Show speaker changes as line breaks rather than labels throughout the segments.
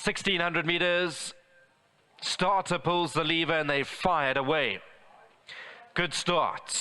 1600 meters. Starter pulls the lever and they fired away. Good start.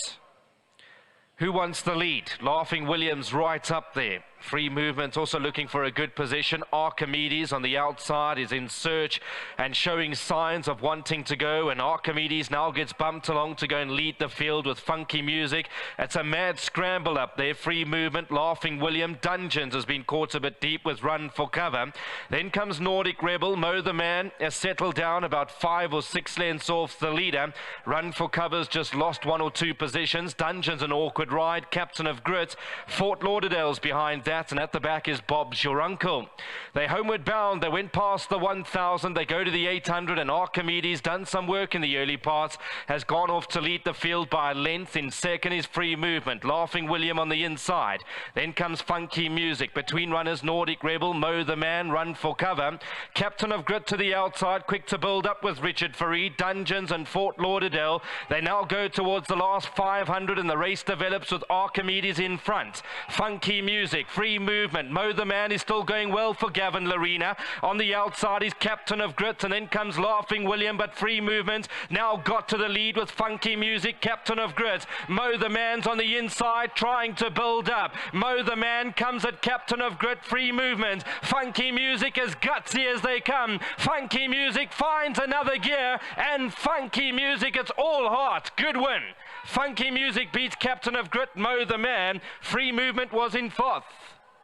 Who wants the lead? Laughing Williams right up there. Free movement, also looking for a good position. Archimedes on the outside is in search and showing signs of wanting to go. And Archimedes now gets bumped along to go and lead the field with funky music. It's a mad scramble up there. Free movement, Laughing William. Dungeons has been caught a bit deep with Run for Cover. Then comes Nordic Rebel. Mo the Man has settled down about 5 or 6 lengths off the leader. Run for Cover's just lost 1 or 2 positions. Dungeons an awkward ride. Captain of Grit. Fort Lauderdale's behind that, and at the back is Bob's Your Uncle. They're homeward bound. They went past the 1,000. They go to the 800, and Archimedes, done some work in the early parts, has gone off to lead the field by a length. In second is Free Movement. Laughing William on the inside. Then comes Funky Music. Between runners, Nordic Rebel, Mo the Man, Run for Cover. Captain of Grit to the outside, quick to build up with Richard Fareed. Dungeons and Fort Lauderdale. They now go towards the last 500, and the race develops with Archimedes in front. Funky Music, Free Movement. Mo the Man is still going well for Gavin Larena. On the outside is Captain of Grit, and then comes Laughing William, but Free Movement now got to the lead with Funky Music, Captain of Grit. Mo the Man's on the inside trying to build up. Mo the Man comes at Captain of Grit, Free Movement. Funky Music as gutsy as they come. Funky Music finds another gear, and Funky Music, it's all heart. Good win. Funky Music beats Captain of Grit, Mo the Man. Free Movement was in fourth.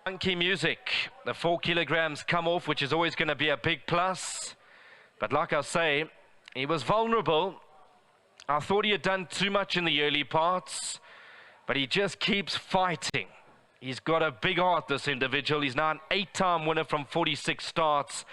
Funky Music, the 4 kilograms come off, which is always going to be a big plus. But like I say, he was vulnerable. I thought he had done too much in the early parts, but he just keeps fighting. He's got a big heart, this individual. He's now an 8-time winner from 46 starts.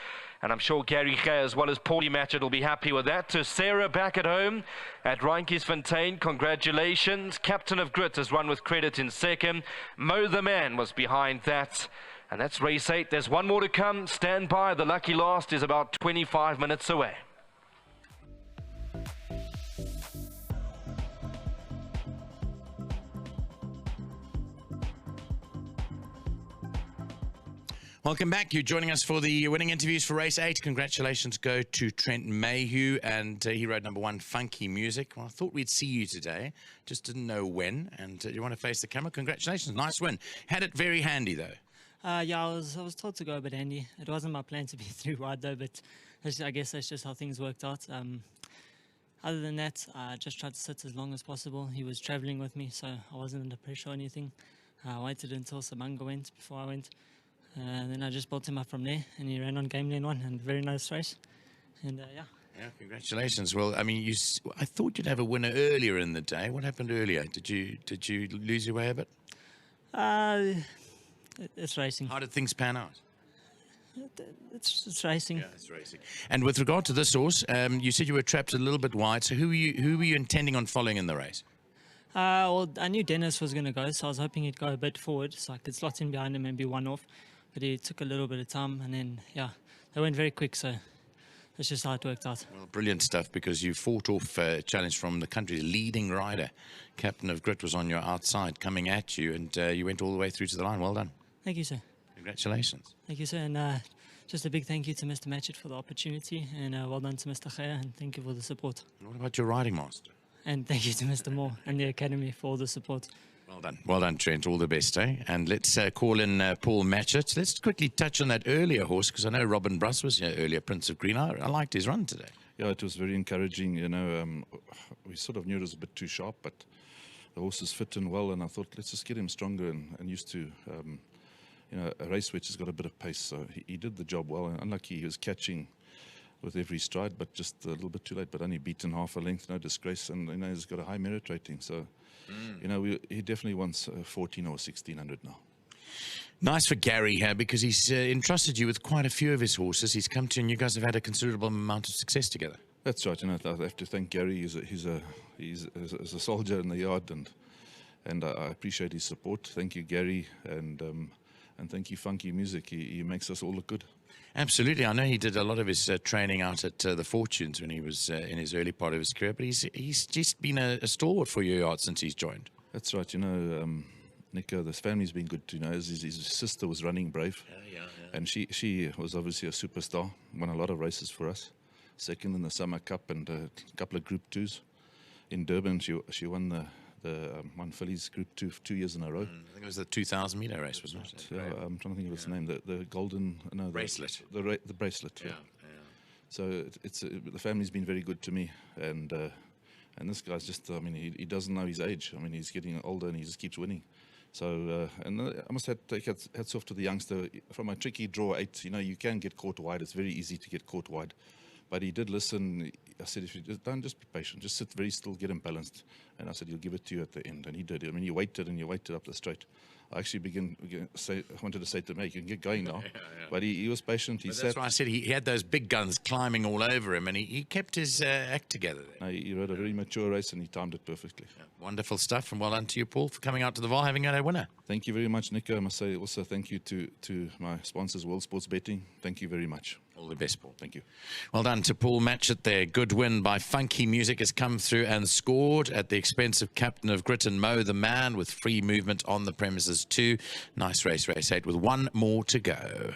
And I'm sure Gary Gay, as well as Paulie Matchett, will be happy with that. To Sarah back at home at Reinkiesfontein, congratulations. Captain of Grit has run with credit in second. Mo the Man was behind that. And that's race 8. There's one more to come. Stand by. The lucky last is about 25 minutes away.
Welcome back. You're joining us for the winning interviews for race 8. Congratulations go to Trent Mayhew, and he rode number 1, Funky Music. Well, I thought we'd see you today, just didn't know when. And you want to face the camera? Congratulations, nice win. Had it very handy though.
Yeah, I was told to go a bit handy. It wasn't my plan to be through wide though, but I guess that's just how things worked out. Other than that, I just tried to sit as long as possible. He was traveling with me, so I wasn't under pressure or anything. I waited until Samanga went before I went. Then I just built him up from there, and he ran on game lane 1, and very nice race. And yeah.
Yeah, congratulations. Well, I mean, I thought you'd have a winner earlier in the day. What happened earlier? Did you lose your way a bit?
It's racing.
How did things pan out?
It's racing.
Yeah, it's racing. And with regard to this horse, you said you were trapped a little bit wide. So who were you intending on following in the race?
Well, I knew Dennis was going to go, so I was hoping he'd go a bit forward, so I could slot in behind him and be one off. But he took a little bit of time, and then, yeah, they went very quick, so that's just how it worked out.
Well, brilliant stuff, because you fought off a challenge from the country's leading rider. Captain of Grit was on your outside coming at you, and you went all the way through to the line. Well done.
Thank you, sir.
Congratulations.
Thank you, sir. And just a big thank you to Mr. Matchett for the opportunity, and well done to Mr. Khaya, and thank you for the support.
And what about your riding master?
And thank you to Mr. Moore and the Academy for all the support.
Well done, Trent. All the best, eh? And let's call in Paul Matchett. Let's quickly touch on that earlier horse, because I know Robin Bruss was here earlier, Prince of Green. I liked his run today.
Yeah, it was very encouraging. You know, we sort of knew it was a bit too sharp, but the horse is fit and well, and I thought, let's just get him stronger and used to, you know, a race which has got a bit of pace. So he did the job well. And unlucky, he was catching with every stride, but just a little bit too late, but only beaten half a length, no disgrace. And, you know, he's got a high merit rating. So, you know, he definitely wants 14 or 1600 now.
Nice for Gary here, because he's entrusted you with quite a few of his horses. He's come to you, and you guys have had a considerable amount of success together. That's
right. You know, I have to thank Gary. He's a soldier in the yard, and I appreciate his support. Thank you, Gary, and thank you, Funky Music. He makes us all look good.
Absolutely. I know he did a lot of his training out at the Fortunes when he was in his early part of his career, but he's just been a stalwart for your yard since he's joined.
That's right. You know, Nico, this family's been good. You know, his sister was running Brave.
Yeah.
And she was obviously a superstar, won a lot of races for us. Second in the Summer Cup and a couple of Group 2s. In Durban, she won the one fillies Group 2 2 years in a row.
I think it was the 2,000 metre race, wasn't it?
I'm trying to think of its name. The golden
Bracelet.
The bracelet. Yeah. So the family's been very good to me, and this guy's just, I mean, he doesn't know his age. I mean, he's getting older and he just keeps winning. So, and I must take hats off to the youngster. From a tricky draw 8, you can get caught wide. It's very easy to get caught wide. But he did listen. I said, if you don't, just be patient. Just sit very still, get him balanced. And I said, he'll give it to you at the end. And he did. I mean, he waited and he waited up the straight. I actually wanted to say to him, hey, you can get going now. But he was patient.
That's why I said he had those big guns climbing all over him, and he kept his act together there.
No, he rode a very mature race and he timed it perfectly.
Wonderful stuff, and well done to you, Paul, for coming out to the VAAL, having a winner.
Thank you very much, Nico. I must say also thank you to my sponsors, World Sports Betting. Thank you very much.
All the best, Paul.
Thank you.
Well done to Paul Matchett there. Good win by Funky Music, has come through and scored at the expense of captain of Grit and Mo, the man, with free movement on the premises too. Nice race 8 with one more to go.